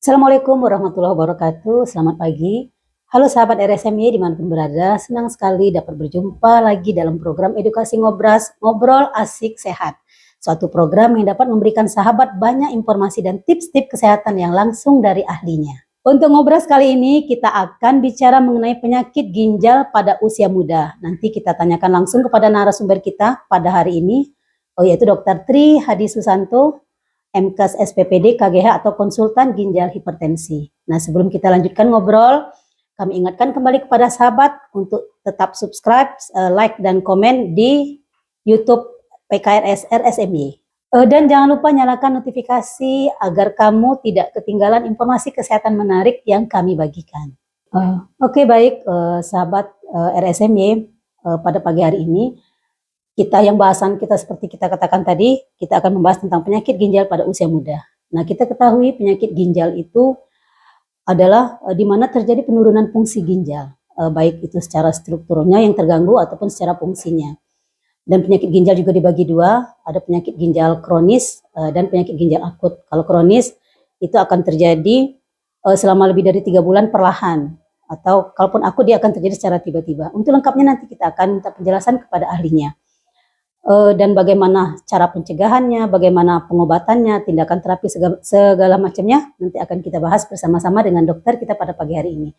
Assalamualaikum warahmatullahi wabarakatuh. Selamat pagi. Halo sahabat RSMY dimanapun berada, senang sekali dapat berjumpa lagi dalam program edukasi ngobras, ngobrol asik sehat. Suatu program yang dapat memberikan sahabat banyak informasi dan tips-tips kesehatan yang langsung dari ahlinya. Untuk ngobras kali ini kita akan bicara mengenai penyakit ginjal pada usia muda. Nanti kita tanyakan langsung kepada narasumber kita pada hari ini, yaitu Dr. Tri Hadi Susanto, MKes SPPD KGH atau konsultan ginjal hipertensi. Nah, sebelum kita lanjutkan ngobrol, kami ingatkan kembali kepada sahabat untuk tetap subscribe, like dan komen di YouTube PKRS RSMY. Dan jangan lupa nyalakan notifikasi agar kamu tidak ketinggalan informasi kesehatan menarik yang kami bagikan. Oke, baik sahabat RSMY, pada pagi hari ini yang bahasan kita seperti kita katakan tadi, kita akan membahas tentang penyakit ginjal pada usia muda. Nah, kita ketahui penyakit ginjal itu adalah di mana terjadi penurunan fungsi ginjal, baik itu secara strukturnya yang terganggu ataupun secara fungsinya. Dan penyakit ginjal juga dibagi dua, ada penyakit ginjal kronis dan penyakit ginjal akut. Kalau kronis itu akan terjadi selama lebih dari 3 bulan perlahan, atau kalaupun akut dia akan terjadi secara tiba-tiba. Untuk lengkapnya nanti kita akan minta penjelasan kepada ahlinya. Dan bagaimana cara pencegahannya, bagaimana pengobatannya, tindakan terapi segala macamnya nanti akan kita bahas bersama-sama dengan dokter kita pada pagi hari ini.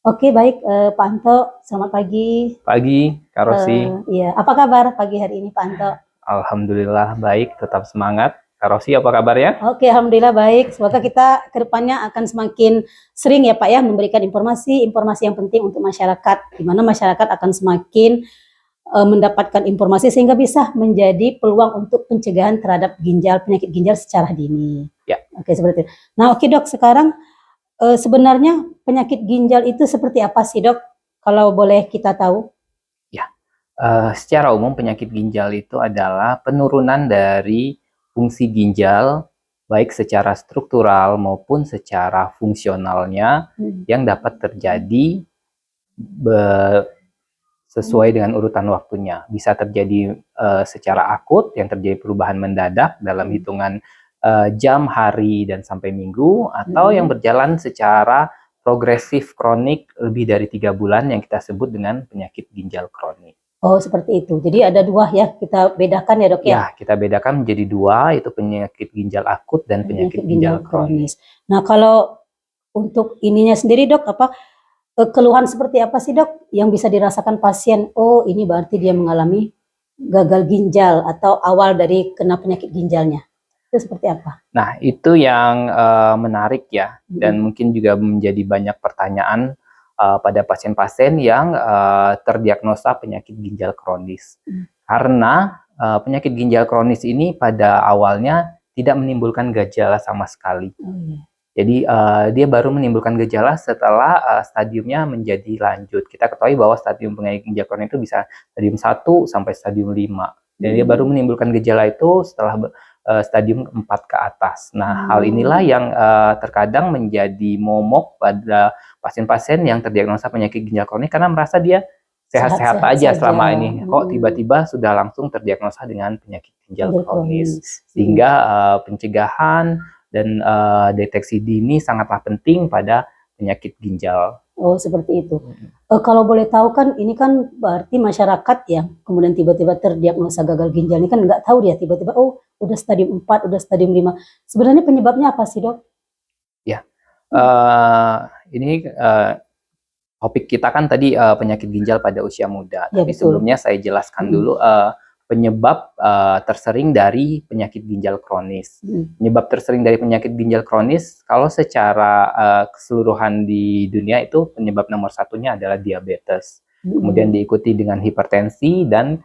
Oke, baik Pak Anto, selamat pagi. Pagi, Kak Rosi. Iya, apa kabar pagi hari ini Pak Anto? Alhamdulillah baik, tetap semangat. Kak Rosi, apa kabarnya? Oke, alhamdulillah baik. Semoga kita kedepannya akan semakin sering ya Pak ya memberikan informasi yang penting untuk masyarakat, di mana masyarakat akan semakin mendapatkan informasi sehingga bisa menjadi peluang untuk pencegahan terhadap penyakit ginjal secara dini. Ya. Oke, seperti itu. Nah, oke Dok, sekarang sebenarnya penyakit ginjal itu seperti apa sih Dok? Kalau boleh kita tahu? Ya, secara umum penyakit ginjal itu adalah penurunan dari fungsi ginjal baik secara struktural maupun secara fungsionalnya yang dapat terjadi sesuai dengan urutan waktunya. Bisa terjadi secara akut yang terjadi perubahan mendadak dalam hitungan jam, hari, dan sampai minggu, atau yang berjalan secara progresif kronik lebih dari 3 bulan yang kita sebut dengan penyakit ginjal kronik. Oh, seperti itu. Jadi ada dua ya, kita bedakan ya Dok ya? Ya, kita bedakan menjadi dua, itu penyakit ginjal akut dan penyakit ginjal kronis. Nah, kalau untuk ininya sendiri Dok, keluhan seperti apa sih Dok yang bisa dirasakan pasien? Oh, ini berarti dia mengalami gagal ginjal atau awal dari kena penyakit ginjalnya. Itu seperti apa? Nah, itu yang menarik ya, dan mungkin juga menjadi banyak pertanyaan pada pasien-pasien yang terdiagnosa penyakit ginjal kronis. Karena penyakit ginjal kronis ini pada awalnya tidak menimbulkan gejala sama sekali. Jadi dia baru menimbulkan gejala setelah stadiumnya menjadi lanjut. Kita ketahui bahwa stadium penyakit ginjal kronis itu bisa stadium 1 sampai stadium 5. Dan dia baru menimbulkan gejala itu setelah stadium 4 ke atas. Nah, hal inilah yang terkadang menjadi momok pada pasien-pasien yang terdiagnosa penyakit ginjal kronis karena merasa dia sehat-sehat aja selama ini. Kok tiba-tiba sudah langsung terdiagnosa dengan penyakit ginjal kronis. Sehingga pencegahan dan deteksi dini sangatlah penting pada penyakit ginjal. Oh, seperti itu. Kalau boleh tahu kan, ini kan berarti masyarakat yang kemudian tiba-tiba terdiagnosa gagal ginjal ini kan nggak tahu dia tiba-tiba, oh udah stadium 4, udah stadium 5. Sebenarnya penyebabnya apa sih Dok? Ya, ini topik kita kan tadi penyakit ginjal pada usia muda. Ya, tapi betul. Sebelumnya saya jelaskan dulu penyebab tersering dari penyakit ginjal kronis. Penyebab tersering dari penyakit ginjal kronis, kalau secara keseluruhan di dunia itu penyebab nomor satunya adalah diabetes. Kemudian diikuti dengan hipertensi dan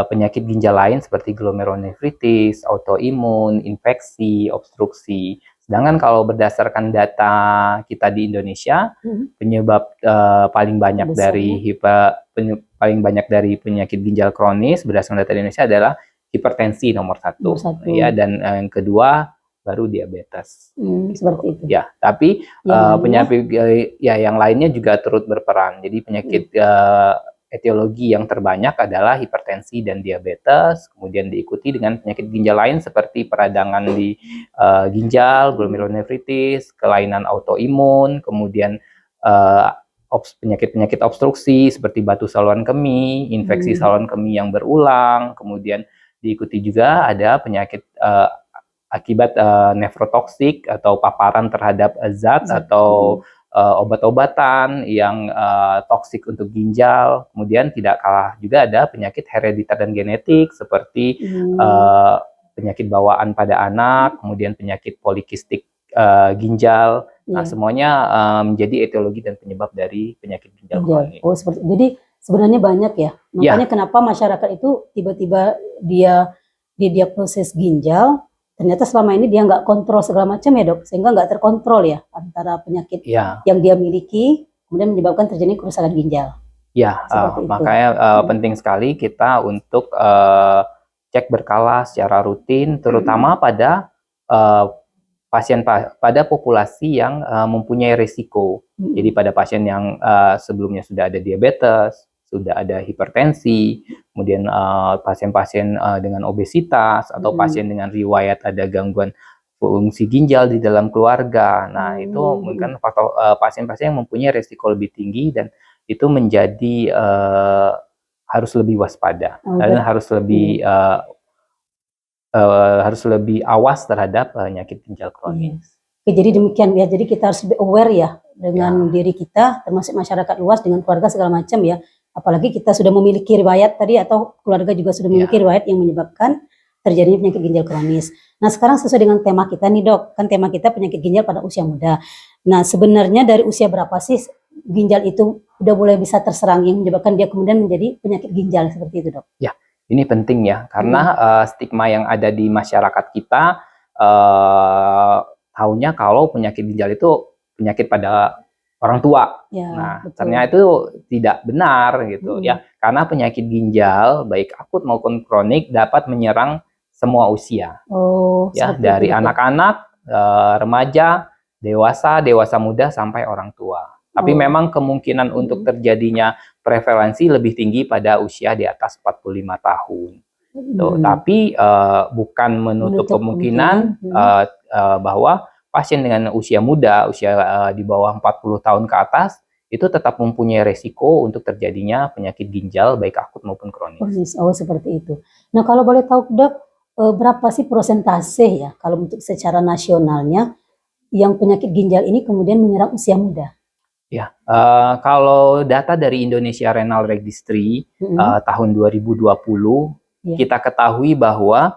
penyakit ginjal lain seperti glomerulonefritis, autoimun, infeksi, obstruksi. Sedangkan kalau berdasarkan data kita di Indonesia, penyebab paling banyak dari penyakit ginjal kronis berdasarkan data Indonesia adalah hipertensi nomor satu. Ya, dan yang kedua baru diabetes. Seperti itu. Ya, tapi penyakit yang lainnya juga turut berperan. Jadi penyakit etiologi yang terbanyak adalah hipertensi dan diabetes, kemudian diikuti dengan penyakit ginjal lain seperti peradangan di ginjal, glomerulonefritis, kelainan autoimun, kemudian uh, penyakit-penyakit obstruksi seperti batu saluran kemih, infeksi saluran kemih yang berulang, kemudian diikuti juga ada penyakit akibat nefrotoksik atau paparan terhadap zat atau obat-obatan yang toksik untuk ginjal. Kemudian tidak kalah juga ada penyakit herediter dan genetik seperti penyakit bawaan pada anak, kemudian penyakit polikistik ginjal. Nah, semuanya menjadi etiologi dan penyebab dari penyakit ginjal kronis. Oh, jadi sebenarnya banyak ya. Makanya kenapa masyarakat itu tiba-tiba dia didiagnosis ginjal, ternyata selama ini dia nggak kontrol segala macam ya dok, sehingga nggak terkontrol ya antara penyakit yang dia miliki, kemudian menyebabkan terjadi kerusakan ginjal. Ya, makanya penting sekali kita untuk cek berkala secara rutin, terutama pada pada populasi yang mempunyai risiko. Jadi pada pasien yang sebelumnya sudah ada diabetes, sudah ada hipertensi, kemudian pasien-pasien dengan obesitas atau pasien dengan riwayat ada gangguan fungsi ginjal di dalam keluarga. Nah, itu mungkin faktor pasien-pasien yang mempunyai risiko lebih tinggi dan itu menjadi harus lebih waspada dan harus lebih awas terhadap penyakit ginjal kronis. Oke, jadi demikian ya. Jadi kita harus lebih aware ya dengan diri kita, termasuk masyarakat luas dengan keluarga segala macam ya. Apalagi kita sudah memiliki riwayat tadi atau keluarga juga sudah memiliki riwayat yang menyebabkan terjadinya penyakit ginjal kronis. Nah, sekarang sesuai dengan tema kita nih dok, kan tema kita penyakit ginjal pada usia muda. Nah, sebenarnya dari usia berapa sih ginjal itu udah mulai bisa terserang yang menyebabkan dia kemudian menjadi penyakit ginjal seperti itu dok? Ya, ini penting ya, karena stigma yang ada di masyarakat kita tahunya kalau penyakit ginjal itu penyakit pada orang tua. Nah, ternyata itu tidak benar gitu ya, karena penyakit ginjal baik akut maupun kronik dapat menyerang semua usia. Ya, dari anak-anak, remaja, dewasa muda sampai orang tua. Tapi memang kemungkinan untuk terjadinya prevalensi lebih tinggi pada usia di atas 45 tahun. Tapi bukan menutup kemungkinan bahwa pasien dengan usia muda, usia di bawah 40 tahun ke atas, itu tetap mempunyai resiko untuk terjadinya penyakit ginjal baik akut maupun kronis. Oh, seperti itu. Nah, kalau boleh tahu dok, berapa sih persentase ya kalau untuk secara nasionalnya yang penyakit ginjal ini kemudian menyerang usia muda? Ya, kalau data dari Indonesia Renal Registry tahun 2020, kita ketahui bahwa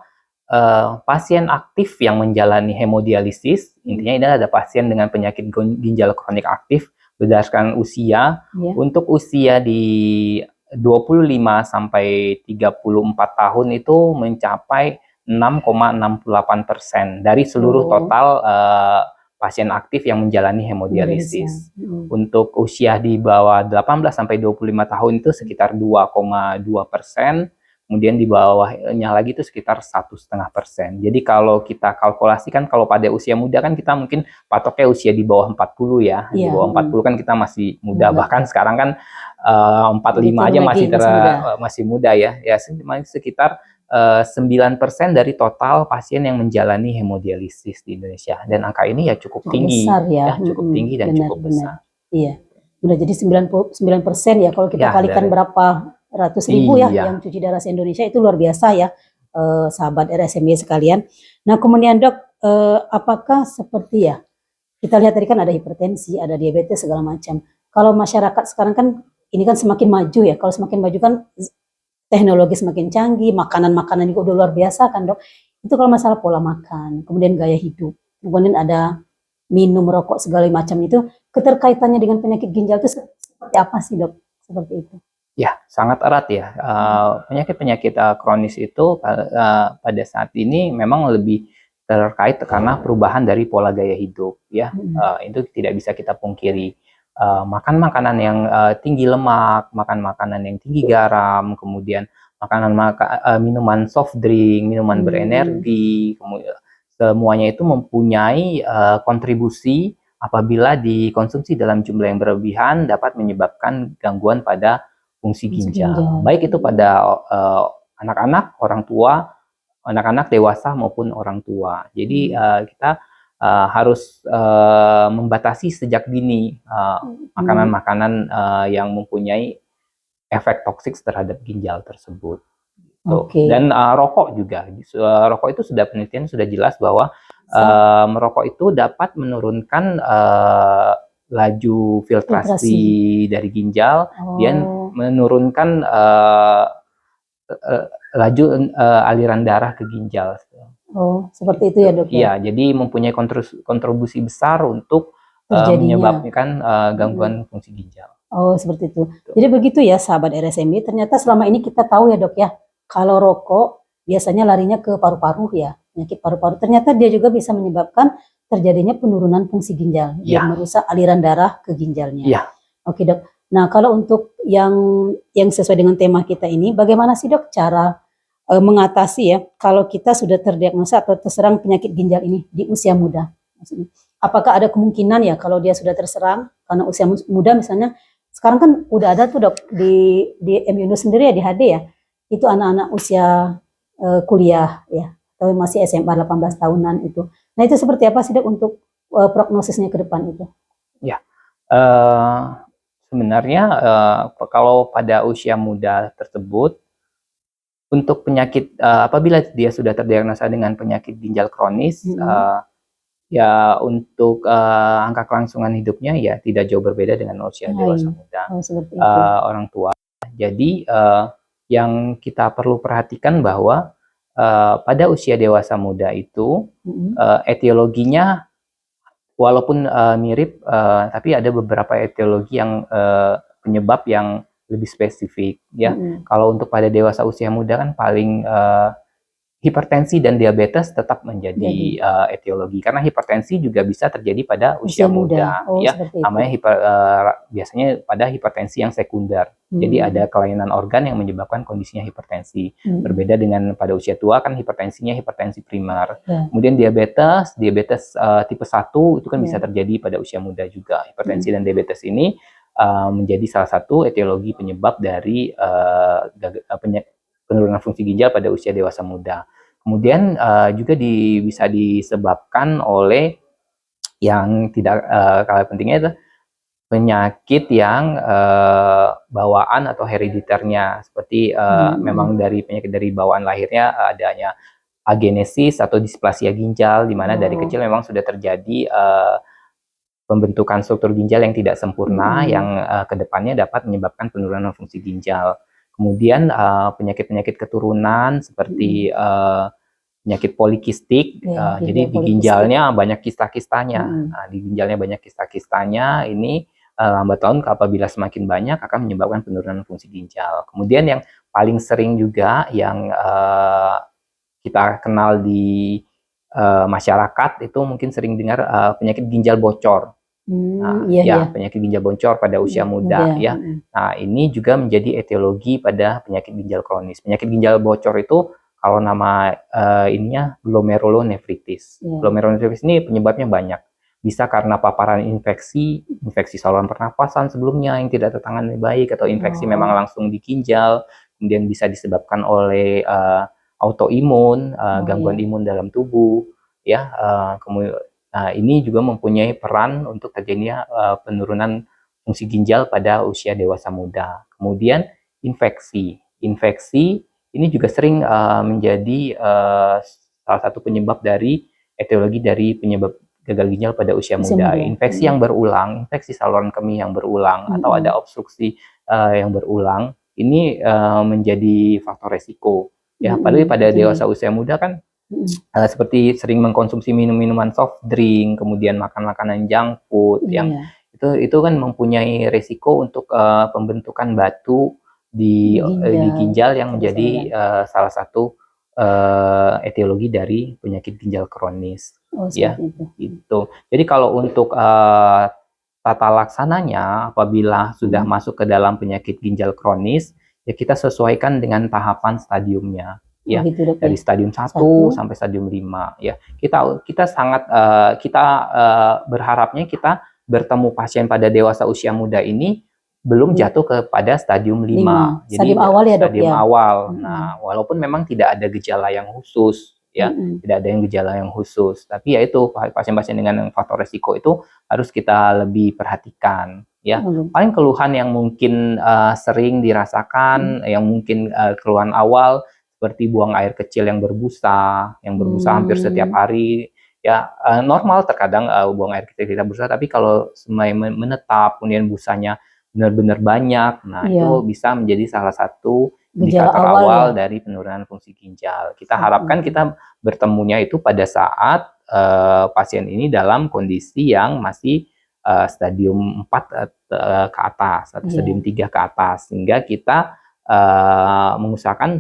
pasien aktif yang menjalani hemodialisis, intinya ini ada pasien dengan penyakit ginjal kronik aktif berdasarkan usia, untuk usia di 25 sampai 34 tahun itu mencapai 6,68% dari seluruh total pasien aktif yang menjalani hemodialisis. Untuk usia di bawah 18 sampai 25 tahun itu sekitar 2,2%. Kemudian di bawahnya lagi itu sekitar 1,5%. Jadi kalau kita kalkulasikan, kalau pada usia muda kan kita mungkin patoknya usia di bawah 40 ya. Di bawah 40 kan kita masih muda. Bahkan sekarang kan 45 aja masih muda ya. Ya sekitar 9% dari total pasien yang menjalani hemodialisis di Indonesia. Dan angka ini ya cukup tinggi. Besar ya. Cukup tinggi dan cukup besar. Iya. Udah jadi 99% ya kalau kita kalikan berapa ratus ribu ya yang cuci darah se-Indonesia, itu luar biasa ya, sahabat RSMY sekalian. Nah, kemudian dok, apakah seperti ya kita lihat tadi kan ada hipertensi, ada diabetes segala macam. Kalau masyarakat sekarang kan ini kan semakin maju ya, kalau semakin maju kan teknologi semakin canggih, makanan-makanan juga udah luar biasa kan dok. Itu kalau masalah pola makan, kemudian gaya hidup, kemudian ada minum, rokok segala macam, itu keterkaitannya dengan penyakit ginjal itu seperti apa sih dok? Seperti itu. Ya, sangat erat ya. Penyakit-penyakit kronis itu pada saat ini memang lebih terkait karena perubahan dari pola gaya hidup ya. Itu tidak bisa kita pungkiri. Makan makanan yang tinggi lemak, makan makanan yang tinggi garam, kemudian minuman soft drink, minuman berenergi, kemudian semuanya itu mempunyai kontribusi apabila dikonsumsi dalam jumlah yang berlebihan dapat menyebabkan gangguan pada fungsi Fungsi ginjal. ginjal. Baik itu pada anak-anak, orang tua, anak-anak dewasa maupun orang tua. Jadi kita harus membatasi sejak dini makanan-makanan yang mempunyai efek toksik terhadap ginjal tersebut. Oke. Dan rokok juga. Rokok itu sudah penelitian sudah jelas bahwa merokok itu dapat menurunkan laju filtrasi dari ginjal dan menurunkan laju aliran darah ke ginjal. Oh, seperti itu ya, Dok? Iya, jadi mempunyai kontribusi besar untuk menyebabkan gangguan fungsi ginjal. Oh, seperti itu. Jadi begitu ya, sahabat RSMI. Ternyata selama ini kita tahu ya, Dok ya, kalau rokok biasanya larinya ke paru-paru ya, penyakit paru-paru. Ternyata dia juga bisa menyebabkan terjadinya penurunan fungsi ginjal, dia merusak aliran darah ke ginjalnya. Iya. Oke, Dok. Nah, kalau untuk yang sesuai dengan tema kita ini, bagaimana sih, Dok, cara mengatasi ya kalau kita sudah terdiagnosa atau terserang penyakit ginjal ini di usia muda? Maksudnya, apakah ada kemungkinan ya kalau dia sudah terserang karena usia muda, misalnya sekarang kan udah ada tuh, Dok, di MUNU sendiri ya, di HD ya, itu anak-anak usia kuliah ya, atau masih SMA 18 tahunan itu. Nah, itu seperti apa sih, Dok, untuk prognosisnya ke depan itu? Ya, sebenarnya kalau pada usia muda tersebut, untuk penyakit apabila dia sudah terdiagnosa dengan penyakit ginjal kronis, ya untuk angka kelangsungan hidupnya ya tidak jauh berbeda dengan usia dewasa muda orang tua. Jadi yang kita perlu perhatikan bahwa pada usia dewasa muda itu etiologinya walaupun mirip, tapi ada beberapa etiologi yang penyebab yang lebih spesifik ya. Kalau untuk pada dewasa usia muda kan paling hipertensi dan diabetes tetap menjadi etiologi, karena hipertensi juga bisa terjadi pada usia muda ya. Namanya biasanya pada hipertensi yang sekunder. Jadi ada kelainan organ yang menyebabkan kondisinya hipertensi. Berbeda dengan pada usia tua kan hipertensinya hipertensi primer. Kemudian diabetes tipe 1 itu kan bisa terjadi pada usia muda juga. Hipertensi dan diabetes ini menjadi salah satu etiologi penyebab dari penurunan fungsi ginjal pada usia dewasa muda. Kemudian juga bisa disebabkan oleh yang tidak kalah pentingnya itu penyakit yang bawaan atau herediternya, seperti memang dari penyakit dari bawaan lahirnya adanya agenesis atau displasia ginjal, di mana dari kecil memang sudah terjadi pembentukan struktur ginjal yang tidak sempurna, yang kedepannya dapat menyebabkan penurunan fungsi ginjal. Kemudian penyakit-penyakit keturunan seperti penyakit polikistik, jadi di ginjalnya banyak kista-kistanya. Nah, di ginjalnya banyak kista-kistanya, ini lambat laun apabila semakin banyak akan menyebabkan penurunan fungsi ginjal. Kemudian yang paling sering juga yang kita kenal di masyarakat itu mungkin sering dengar penyakit ginjal bocor. Penyakit ginjal bocor pada usia muda ya. Nah, ini juga menjadi etiologi pada penyakit ginjal kronis. Penyakit ginjal bocor itu kalau nama ininya glomerulonefritis. Glomerulonefritis ini penyebabnya banyak. Bisa karena paparan infeksi saluran pernapasan sebelumnya yang tidak tertangani baik, atau infeksi memang langsung di ginjal. Kemudian bisa disebabkan oleh autoimun, gangguan imun dalam tubuh ya. Kemudian ini juga mempunyai peran untuk terjadinya penurunan fungsi ginjal pada usia dewasa muda. Kemudian infeksi ini juga sering menjadi salah satu penyebab dari etiologi dari penyebab gagal ginjal pada usia muda. Infeksi yang berulang, infeksi saluran kemih yang berulang, atau ada obstruksi yang berulang, ini menjadi faktor resiko. Ya, padahal pada dewasa usia muda kan seperti sering mengkonsumsi minuman soft drink, kemudian makan makanan junk food, yang itu kan mempunyai resiko untuk pembentukan batu di ginjal yang menjadi salah satu etiologi dari penyakit ginjal kronis. Ya, itu. Jadi kalau untuk tata laksananya apabila sudah masuk ke dalam penyakit ginjal kronis, ya kita sesuaikan dengan tahapan stadiumnya. Ya, dari stadium 1 sampai stadium 5 ya. Kita sangat berharapnya kita bertemu pasien pada dewasa usia muda ini belum jatuh kepada stadium 5. Jadi Stadium awal ya, Dok, stadium ya? awal. Nah, walaupun memang tidak ada gejala yang khusus ya, tidak ada yang gejala yang khusus, tapi ya itu pasien-pasien dengan faktor resiko itu harus kita lebih perhatikan ya. Paling keluhan yang mungkin sering dirasakan, yang mungkin keluhan awal seperti buang air kecil yang berbusa hampir setiap hari. Ya, normal terkadang buang air kecil kita berbusa, tapi kalau semakin menetap, kemudian busanya benar-benar banyak, nah itu bisa menjadi salah satu indikator awal dari penurunan fungsi ginjal. Kita harapkan kita bertemunya itu pada saat pasien ini dalam kondisi yang masih stadium 4 ke atas, atau stadium 3 ke atas, sehingga kita mengusahakan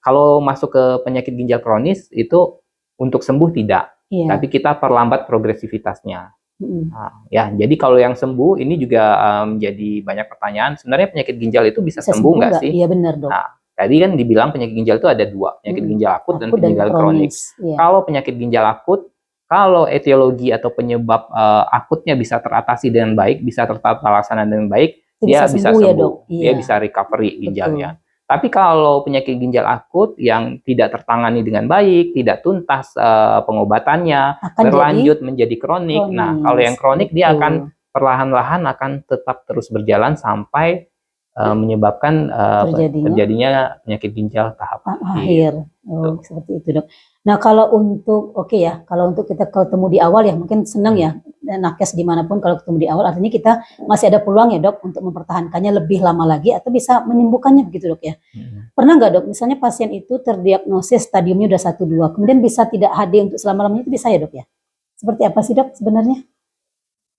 kalau masuk ke penyakit ginjal kronis itu untuk sembuh tidak, tapi kita perlambat progresivitasnya. Nah, ya, jadi kalau yang sembuh ini juga menjadi banyak pertanyaan. Sebenarnya penyakit ginjal itu bisa sembuh nggak sih? Iya, benar, Dok. Nah, tadi kan dibilang penyakit ginjal itu ada dua, penyakit ginjal akut dan ginjal kronik. Kalau penyakit ginjal akut, kalau etiologi atau penyebab akutnya bisa teratasi dengan baik, bisa terlaksana dengan baik, dia bisa sembuh, ya, Dok? Dia bisa recovery ginjalnya. Tapi kalau penyakit ginjal akut yang tidak tertangani dengan baik, tidak tuntas pengobatannya, berlanjut menjadi kronik. Nah, kalau yang kronik dia akan perlahan-lahan akan tetap terus berjalan sampai menyebabkan terjadinya penyakit ginjal tahap akhir. Seperti itu, Dok. Nah, kalau untuk kalau untuk kita ketemu di awal ya mungkin senang ya, nakes dimanapun kalau ketemu di awal artinya kita masih ada peluang ya, Dok, untuk mempertahankannya lebih lama lagi atau bisa menyembuhkannya begitu, Dok, ya. Pernah nggak, Dok, misalnya pasien itu terdiagnosis stadiumnya udah 1-2, kemudian bisa tidak HD untuk selama-lamanya, itu bisa ya, Dok, ya? Seperti apa sih, Dok, sebenarnya?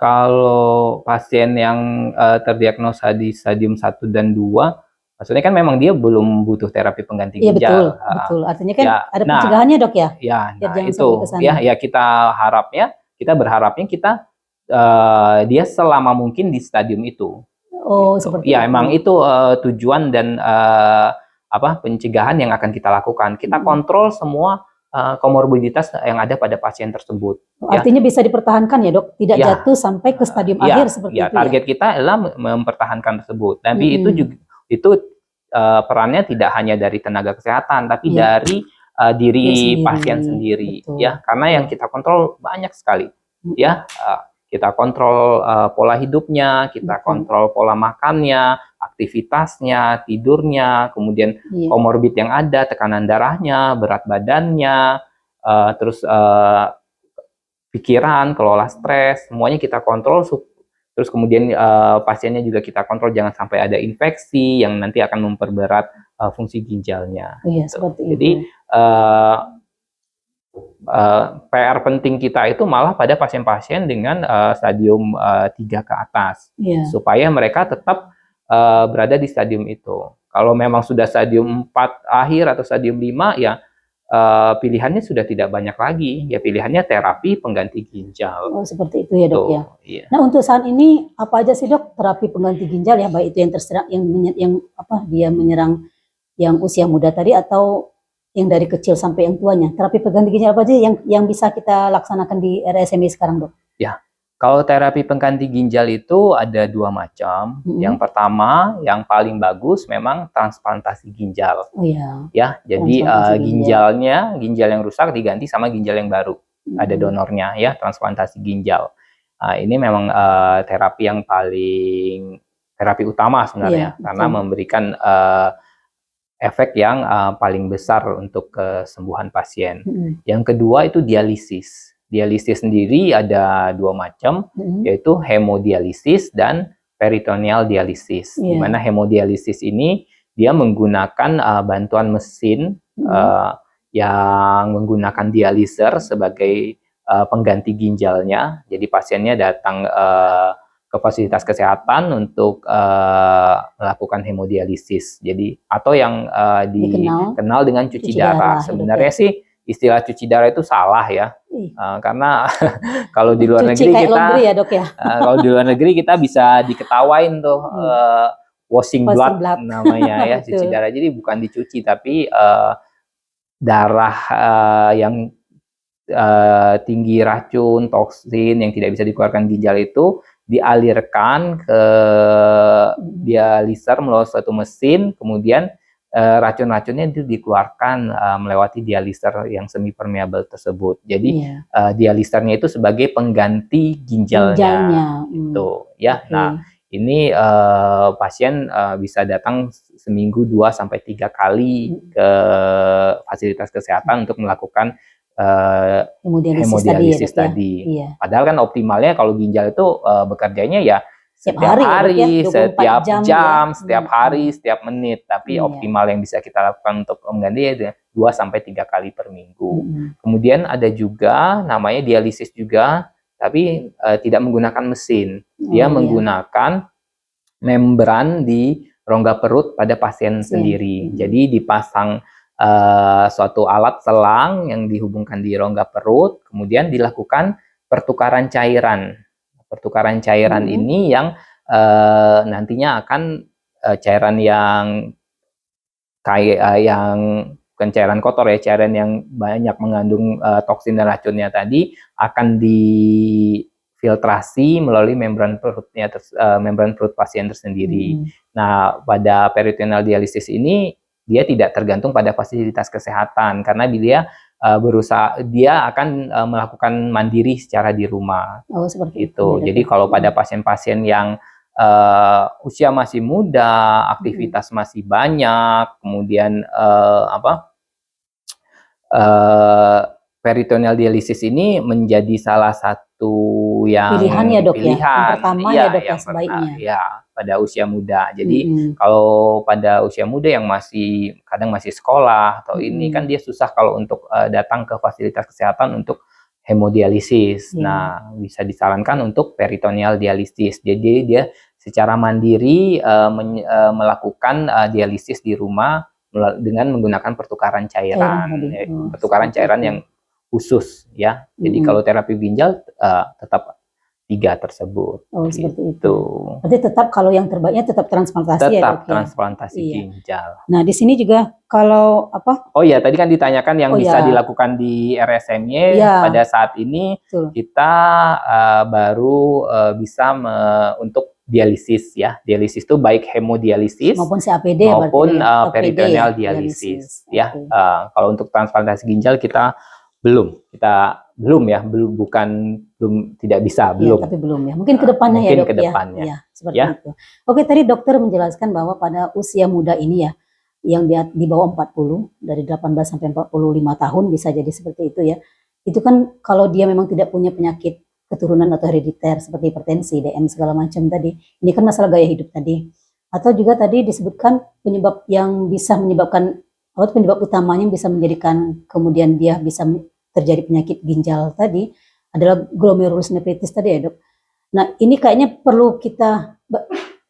Kalau pasien yang terdiagnosa di stadium 1 dan 2, maksudnya kan memang dia belum butuh terapi pengganti ginjal. Iya, betul. Artinya kan ada pencegahannya, Dok, ya? Ya, nah itu ya kita berharapnya dia selama mungkin di stadium itu. Gitu. Seperti ya, itu. emang itu tujuan dan pencegahan yang akan kita lakukan. Kita kontrol semua komorbiditas yang ada pada pasien tersebut. Artinya bisa dipertahankan ya, Dok? Tidak jatuh sampai ke stadium akhir seperti itu ya? Target kita adalah mempertahankan tersebut. Tapi itu perannya tidak hanya dari tenaga kesehatan, tapi dari diri pasien sendiri. Ya, karena yang kita kontrol banyak sekali. Ya, kita kontrol pola hidupnya, kita kontrol pola makannya, aktivitasnya, tidurnya, kemudian komorbid yang ada, tekanan darahnya, berat badannya, terus pikiran, kelola stres, semuanya kita kontrol. Terus kemudian pasiennya juga kita kontrol jangan sampai ada infeksi yang nanti akan memperberat fungsi ginjalnya. Seperti itu. Jadi PR penting kita itu malah pada pasien-pasien dengan stadium 3 ke atas, supaya mereka tetap berada di stadium itu. Kalau memang sudah stadium 4 akhir atau stadium 5, ya pilihannya sudah tidak banyak lagi, ya pilihannya terapi pengganti ginjal. Seperti itu ya, Dok, ya. Nah, untuk saat ini apa aja sih, Dok, terapi pengganti ginjal ya, baik itu yang terserang dia menyerang yang usia muda tadi atau yang dari kecil sampai yang tuanya. Terapi pengganti ginjal apa aja yang bisa kita laksanakan di RSMI sekarang, Dok? Ya. Kalau terapi pengganti ginjal itu ada 2 macam. Yang pertama, yang paling bagus memang transplantasi ginjal. Ya, jadi ginjal yang rusak diganti sama ginjal yang baru. Ada donornya ya, transplantasi ginjal. Ini memang terapi utama sebenarnya, karena memberikan efek yang paling besar untuk kesembuhan pasien. Yang kedua itu dialisis. Dialisis sendiri ada 2 macam, yaitu hemodialisis dan peritoneal dialisis. Di mana hemodialisis ini dia menggunakan bantuan mesin yang menggunakan dialiser sebagai pengganti ginjalnya. Jadi pasiennya datang ke fasilitas kesehatan untuk melakukan hemodialisis. Jadi atau yang dikenal dengan cuci darah. Sebenarnya sih istilah cuci darah itu salah ya, karena kalau di luar negeri kita, ya, Dok, ya? Kalau di luar negeri kita bisa diketawain tuh washing blood namanya ya, cuci darah. Jadi bukan dicuci, tapi darah yang tinggi racun, toksin yang tidak bisa dikeluarkan ginjal itu dialirkan ke dialiser melalui suatu mesin, kemudian racun-racunnya itu dikeluarkan melewati dialiser yang semi permeable tersebut. Jadi dialisernya itu sebagai pengganti ginjalnya. Itu ya. Okay. Nah, ini pasien bisa datang seminggu 2 sampai 3 kali ke fasilitas kesehatan untuk melakukan hemodialisis tadi. Iya. Padahal kan optimalnya kalau ginjal itu bekerjanya ya setiap hari, setiap jam, ya? setiap hari, setiap menit. Tapi optimal yang bisa kita lakukan untuk mengganti ya 2 sampai 3 kali per minggu. Kemudian ada juga namanya dialisis juga, tapi tidak menggunakan mesin. Dia menggunakan membran di rongga perut pada pasien sendiri. Jadi dipasang suatu alat selang yang dihubungkan di rongga perut, kemudian dilakukan pertukaran cairan. Pertukaran cairan ini yang nantinya akan cairan yang bukan cairan kotor ya, cairan yang banyak mengandung toksin dan racunnya tadi akan difiltrasi melalui membran perutnya, membran perut pasien tersendiri. Nah, pada peritoneal dialisis ini dia tidak tergantung pada fasilitas kesehatan karena dia akan melakukan mandiri secara di rumah. Seperti itu. Jadi kalau pada pasien-pasien yang usia masih muda, aktivitas masih banyak, kemudian peritoneal dialisis ini menjadi salah satu yang pilihan ya dok ya, yang pertama ya dok ya sebaiknya. Ya, pada usia muda. Jadi kalau pada usia muda yang kadang masih sekolah atau ini kan dia susah kalau untuk datang ke fasilitas kesehatan untuk hemodialisis. Nah, bisa disarankan untuk peritoneal dialisis. Jadi dia secara mandiri melakukan dialisis di rumah dengan menggunakan pertukaran cairan, pertukaran yang khusus ya. Jadi kalau terapi ginjal tetap 3 tersebut. Seperti itu. Berarti tetap kalau yang terbaiknya tetap transplantasi tetap ya dok? Tetap transplantasi ginjal. Nah di sini juga kalau apa? Oh iya, tadi kan ditanyakan yang bisa dilakukan di RSMY pada saat ini. Kita baru bisa untuk dialisis ya. Dialisis itu baik hemodialisis maupun CAPD maupun peritoneal dialisis ya. Kalau untuk transplantasi ginjal kita belum tidak bisa. Tapi belum ya. Mungkin kedepannya ya dok kedepannya. Ya. Seperti itu. Oke, tadi dokter menjelaskan bahwa pada usia muda ini ya, yang di bawah 40, dari 18 sampai 45 tahun bisa jadi seperti itu ya. Itu kan kalau dia memang tidak punya penyakit keturunan atau herediter seperti hipertensi, DM segala macam tadi. Ini kan masalah gaya hidup tadi. Atau juga tadi disebutkan penyebab yang bisa menyebabkan, atau penyebab utamanya bisa menjadikan kemudian dia bisa terjadi penyakit ginjal tadi adalah glomerulonefritis tadi ya dok. Nah ini kayaknya perlu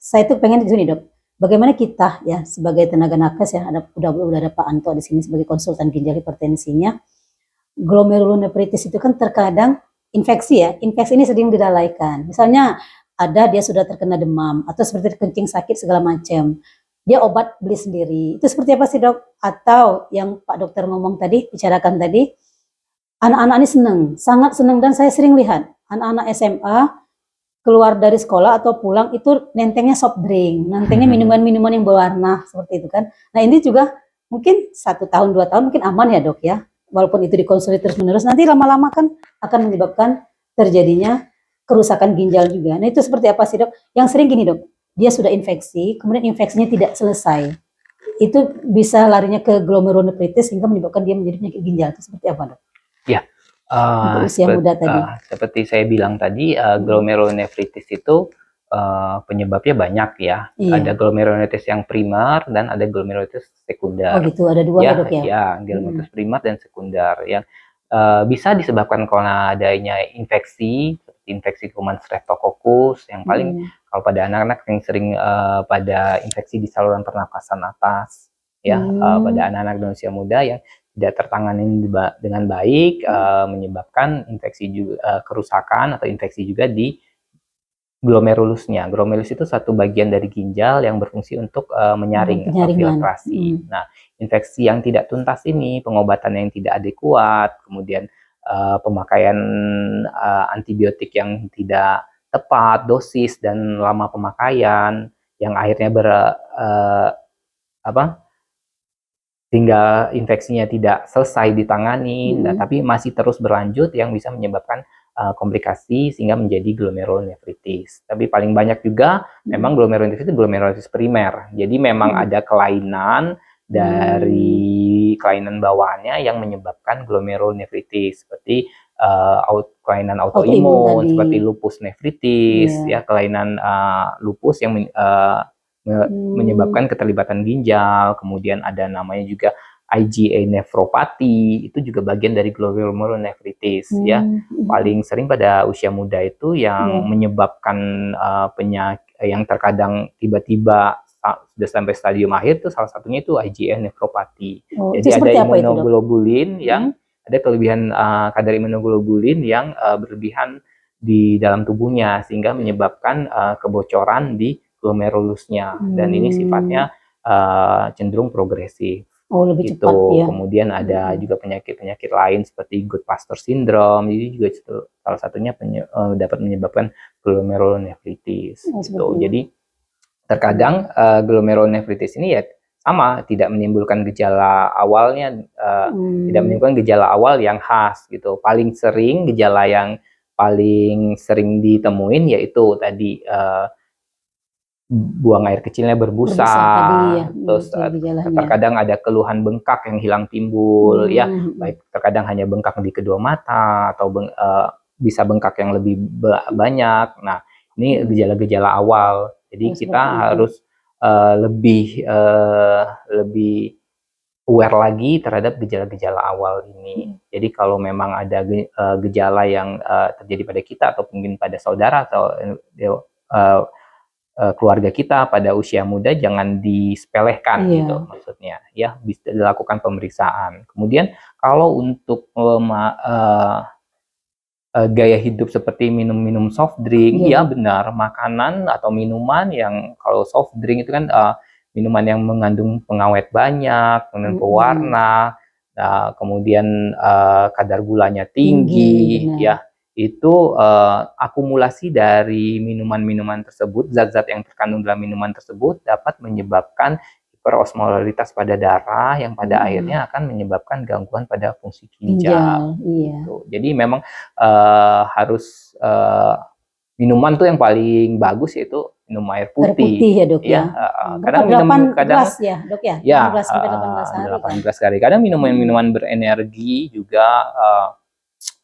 saya tuh pengen di sini dok, bagaimana kita ya sebagai tenaga nakes ya, udah ada Pak Anto di sini sebagai konsultan ginjal hipertensinya. Glomerulonefritis itu kan terkadang infeksi ya, infeksi ini sering dilalaikan. Misalnya dia sudah terkena demam atau seperti kencing sakit segala macam, dia obat beli sendiri. Itu seperti apa sih dok? Atau yang Pak Dokter ngomong tadi, bicarakan tadi, anak-anak ini sangat senang, dan saya sering lihat anak-anak SMA keluar dari sekolah atau pulang itu nentengnya soft drink, nentengnya minuman-minuman yang berwarna seperti itu kan. Nah ini juga mungkin 1 tahun 2 tahun mungkin aman ya dok ya, walaupun itu dikonsumsi terus-menerus, nanti lama-lama kan akan menyebabkan terjadinya kerusakan ginjal juga. Nah itu seperti apa sih dok? Yang sering gini dok, dia sudah infeksi, kemudian infeksinya tidak selesai, itu bisa larinya ke glomerulonefritis sehingga menyebabkan dia menjadi penyakit ginjal. Itu seperti apa dok? Ya, usia muda tadi. Seperti saya bilang tadi, glomerulonefritis itu penyebabnya banyak ya. Ada glomerulonefritis yang primer dan ada glomerulonefritis sekunder. Oh gitu, ada 2 ya dok ya? Ya, glomerulonefritis primer dan sekunder yang bisa disebabkan karena adanya infeksi, seperti infeksi kuman Streptococcus yang paling kalau pada anak-anak yang sering pada infeksi di saluran pernapasan atas ya, pada anak-anak dan usia muda yang tidak tertangani dengan baik, menyebabkan infeksi juga, kerusakan atau infeksi juga di glomerulusnya. Glomerulus itu satu bagian dari ginjal yang berfungsi untuk menyaring atau filtrasi. Nah, infeksi yang tidak tuntas ini, pengobatan yang tidak adekuat, kemudian pemakaian antibiotik yang tidak tepat, dosis dan lama pemakaian yang akhirnya sehingga infeksinya tidak selesai ditangani, tapi masih terus berlanjut yang bisa menyebabkan komplikasi sehingga menjadi glomerulonefritis. Tapi paling banyak juga memang glomerulonefritis primer. Jadi memang ada kelainan dari kelainan bawaannya yang menyebabkan glomerulonefritis seperti kelainan autoimun seperti lupus nefritis, ya kelainan lupus yang menyebabkan keterlibatan ginjal, kemudian ada namanya juga IgA nephropathy, itu juga bagian dari glomerulonefritis ya. Paling sering pada usia muda itu yang menyebabkan penyakit yang terkadang tiba-tiba sudah sampai stadium akhir itu salah satunya itu IgA nephropathy. Jadi ada imunoglobulin yang ada kelebihan kadar imunoglobulin yang berlebihan di dalam tubuhnya sehingga menyebabkan kebocoran di glomerulusnya dan ini sifatnya cenderung progresif. Lebih cepat ya. Kemudian ada juga penyakit-penyakit lain seperti Goodpaster syndrome, jadi juga salah satunya dapat menyebabkan glomerulonefritis. Jadi terkadang glomerulonefritis ini ya sama, tidak menimbulkan gejala awalnya, tidak menimbulkan gejala awal yang khas gitu. Paling sering gejala yang paling sering ditemuin yaitu tadi buang air kecilnya berbusa ya, terus terkadang ada keluhan bengkak yang hilang timbul ya, baik terkadang hanya bengkak di kedua mata atau bisa bengkak yang lebih banyak. Nah, ini gejala-gejala awal. Jadi kita harus lebih aware lagi terhadap gejala-gejala awal ini. Jadi kalau memang ada gejala yang terjadi pada kita atau mungkin pada saudara atau keluarga kita pada usia muda, jangan disepelekan gitu maksudnya ya, bisa dilakukan pemeriksaan. Kemudian kalau untuk gaya hidup seperti minum-minum soft drink, ya benar, makanan atau minuman yang kalau soft drink itu kan minuman yang mengandung pengawet banyak, kemudian pewarna, kemudian kadar gulanya tinggi ya. Itu akumulasi dari minuman-minuman tersebut, zat-zat yang terkandung dalam minuman tersebut dapat menyebabkan hiperosmolaritas pada darah yang pada akhirnya akan menyebabkan gangguan pada fungsi ginjal. Jadi memang harus minuman tuh yang paling bagus yaitu minum air putih. Air putih ya dok ya. Kadang minum gelas ya dok ya. Ya, 8 gelas kali. Kadang minuman berenergi juga.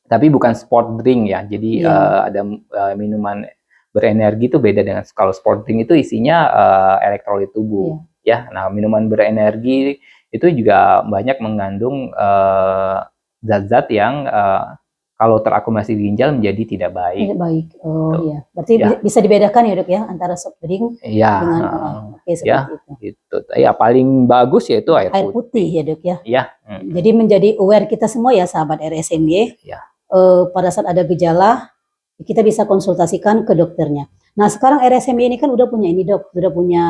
Tapi bukan sport drink ya, jadi ada minuman berenergi itu beda dengan kalau sport drink itu isinya elektrolit tubuh ya. Nah, minuman berenergi itu juga banyak mengandung zat-zat yang kalau terakumulasi di ginjal menjadi tidak baik. Tidak baik. Iya. Berarti bisa dibedakan ya dok ya antara soft drink dengan seperti itu. Gitu. Ya paling bagus yaitu air putih ya dok ya. Iya. Jadi menjadi aware kita semua ya sahabat RSMY. Pada saat ada gejala kita bisa konsultasikan ke dokternya. Nah sekarang RSMY ini kan udah punya ini dok, sudah punya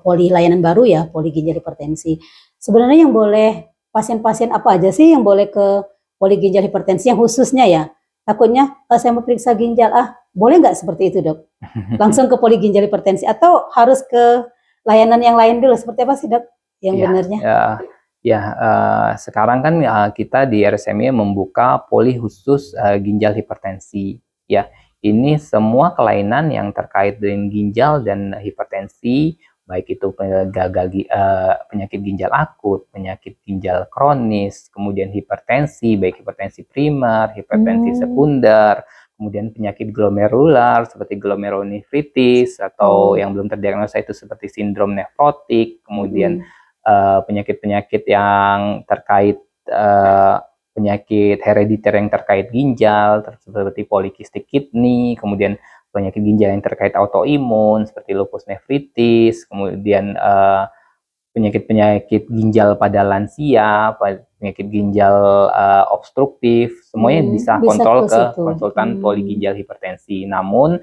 poli layanan baru ya, poli ginjal hipertensi. Sebenarnya yang boleh pasien-pasien apa aja sih yang boleh ke poli ginjal hipertensi yang khususnya ya? Takutnya saya mau periksa ginjal, boleh nggak seperti itu dok? Langsung ke poli ginjal hipertensi atau harus ke layanan yang lain dulu? Seperti apa sih dok yang benarnya? Sekarang kan kita di RSMY membuka poli khusus ginjal hipertensi. Ya, ini semua kelainan yang terkait dengan ginjal dan hipertensi, baik itu penyakit ginjal akut, penyakit ginjal kronis, kemudian hipertensi, baik hipertensi primer, hipertensi sekunder, kemudian penyakit glomerular seperti glomerulonefritis atau yang belum terdiagnosa itu seperti sindrom nefrotik, kemudian penyakit-penyakit yang terkait penyakit herediter yang terkait ginjal seperti polikistik kidney, kemudian penyakit ginjal yang terkait autoimun seperti lupus nefritis, kemudian penyakit-penyakit ginjal pada lansia, penyakit ginjal obstruktif, semuanya bisa kontrol ke konsultan poli ginjal hipertensi. Namun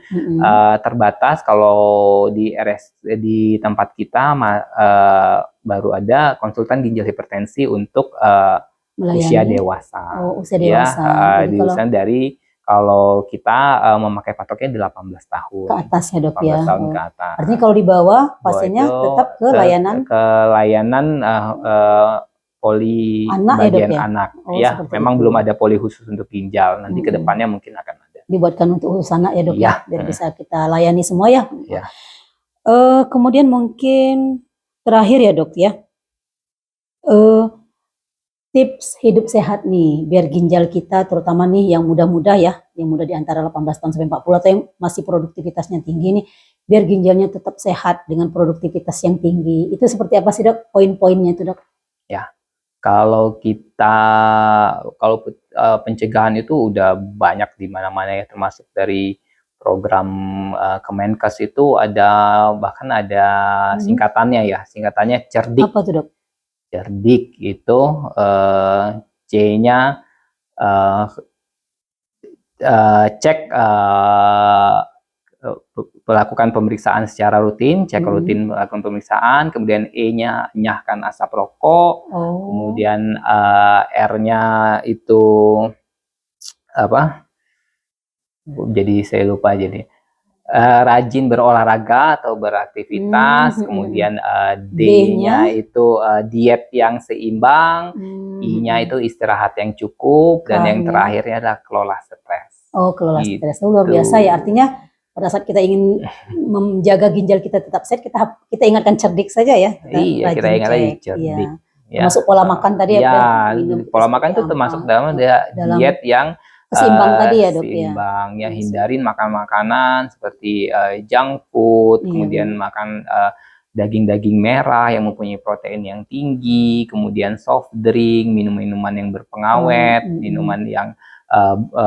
terbatas kalau di tempat kita baru ada konsultan ginjal hipertensi untuk usia dewasa. Usia dewasa. Di usia dari Kalau kita memakai patoknya 18 tahun. Ke atas ya dok 18 ya. tahun ke atas. Artinya kalau di bawah Bahwa pasiennya itu tetap ke layanan layanan poli anak ya dok bagian ya. anak. Oh, Ya, seperti memang itu. belum ada poli khusus untuk ginjal. Nanti ke depannya mungkin akan ada. Dibuatkan untuk khusus anak ya dok Iya. ya, biar bisa kita layani semua ya. Iya. Kemudian mungkin terakhir ya dok ya, tips hidup sehat nih, biar ginjal kita terutama nih yang muda-muda ya, yang muda di antara 18 tahun sampai 40 atau yang masih produktivitasnya tinggi nih, biar ginjalnya tetap sehat dengan produktivitas yang tinggi. Itu seperti apa sih dok, poin-poinnya itu dok? Ya, kalau pencegahan itu udah banyak di mana-mana ya, termasuk dari program Kemenkes itu bahkan ada singkatannya ya, singkatannya CERDIK. Apa tuh dok? CERDIK itu C-nya cek melakukan pemeriksaan secara rutin, cek rutin melakukan pemeriksaan, kemudian E-nya enyahkan asap rokok, kemudian R-nya itu apa? Jadi saya lupa jadi rajin berolahraga atau beraktivitas, kemudian D-nya itu diet yang seimbang, I-nya itu istirahat yang cukup, dan yang terakhirnya adalah kelola stres. Oh, kelola stres itu luar biasa ya, artinya pada saat kita ingin menjaga ginjal kita tetap sehat, kita ingatkan cerdik saja ya. Iya, kita ingat lagi cerdik. Ya. Masuk pola makan tadi ya. Pola makan itu termasuk dalam diet yang seimbang tadi ya dok ya. Seimbang ya, hindarin makan makanan seperti junk food, kemudian makan daging-daging merah yang mempunyai protein yang tinggi, kemudian soft drink, minuman yang berpengawet, minuman yang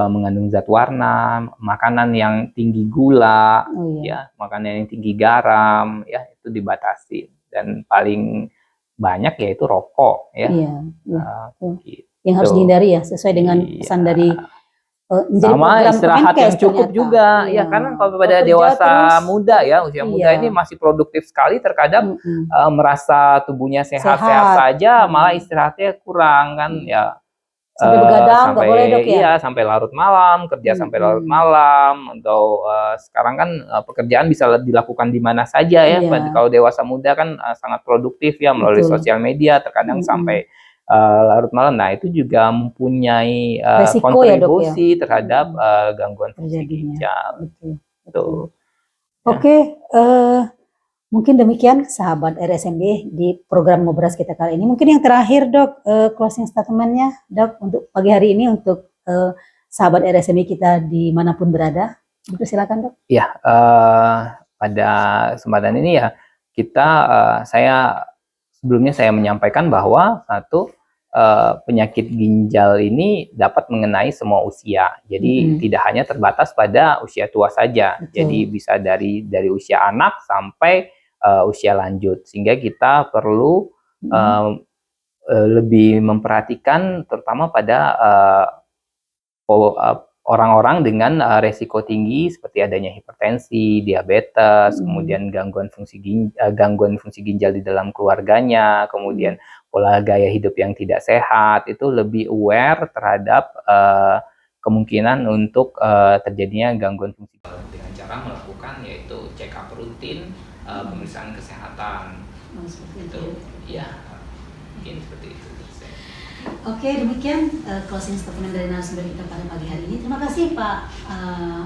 mengandung zat warna, makanan yang tinggi gula, ya, makanan yang tinggi garam, ya itu dibatasi. Dan paling banyak yaitu rokok, ya. Gitu. Yang harus dihindari ya, sesuai dengan pesan dari sama istirahat yang cukup juga, ya kan kalau pada dewasa muda ya, usia muda ini masih produktif sekali, terkadang merasa tubuhnya sehat-sehat saja, malah istirahatnya kurang kan, ya. Sampai begadang nggak boleh dok ya? Iya, sampai larut malam, kerja sampai larut malam, atau sekarang kan pekerjaan bisa dilakukan di mana saja ya. Kalau dewasa muda kan sangat produktif ya melalui sosial media, terkadang sampai larut malam. Nah, itu juga mempunyai kontribusi terhadap gangguan fungsi ginjal. Betul. Oke, mungkin demikian sahabat RSMB di program Ngobras kita kali ini. Mungkin yang terakhir dok, closing statement-nya dok untuk pagi hari ini untuk sahabat RSMB kita dimanapun berada. Itu silakan dok. Ya, pada kesempatan ini ya sebelumnya saya menyampaikan bahwa penyakit ginjal ini dapat mengenai semua usia. Jadi tidak hanya terbatas pada usia tua saja. Jadi bisa dari usia anak sampai usia lanjut, sehingga kita perlu lebih memperhatikan terutama pada orang-orang dengan resiko tinggi seperti adanya hipertensi, diabetes, kemudian gangguan fungsi ginjal di dalam keluarganya, kemudian pola gaya hidup yang tidak sehat, itu lebih aware terhadap kemungkinan untuk terjadinya gangguan fungsi dengan cara melakukan yaitu check up rutin, pemeriksaan kesehatan. Itu ya, mungkin seperti itu. Oke, demikian closing statement dari narasumber kita pada pagi hari ini. Terima kasih Pak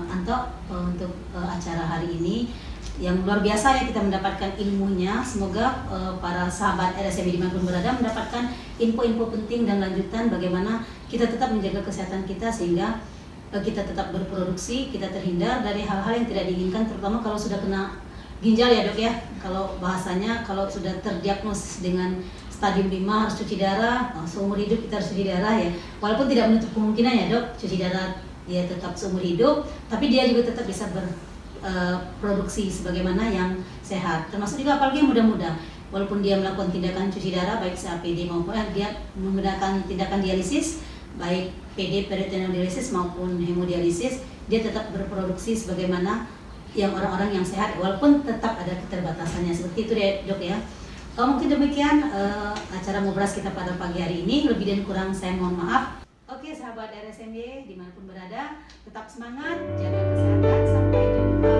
Anto untuk acara hari ini yang luar biasa ya, kita mendapatkan ilmunya. Semoga para sahabat RSMB dimanapun berada mendapatkan info-info penting dan lanjutan bagaimana kita tetap menjaga kesehatan kita sehingga kita tetap berproduksi, kita terhindar dari hal-hal yang tidak diinginkan, terutama kalau sudah kena ginjal ya dok ya. Kalau bahasanya kalau sudah terdiagnosis dengan stadium 5 harus cuci darah, seumur hidup kita harus cuci darah ya. Walaupun tidak menutup kemungkinan ya dok, cuci darah dia tetap seumur hidup, tapi dia juga tetap bisa berproduksi sebagaimana yang sehat. Termasuk juga apalagi yang muda-muda, walaupun dia melakukan tindakan cuci darah baik CAPD maupun dia menggunakan tindakan dialisis, baik PD peritoneal dialisis maupun hemodialisis, dia tetap berproduksi sebagaimana yang orang-orang yang sehat, walaupun tetap ada keterbatasannya. Seperti itu ya dok ya. Mungkin demikian acara Ngobras kita pada pagi hari ini. Lebih dan kurang saya mohon maaf. Oke sahabat RSMY dimanapun berada, tetap semangat, jaga kesehatan, sampai jumpa.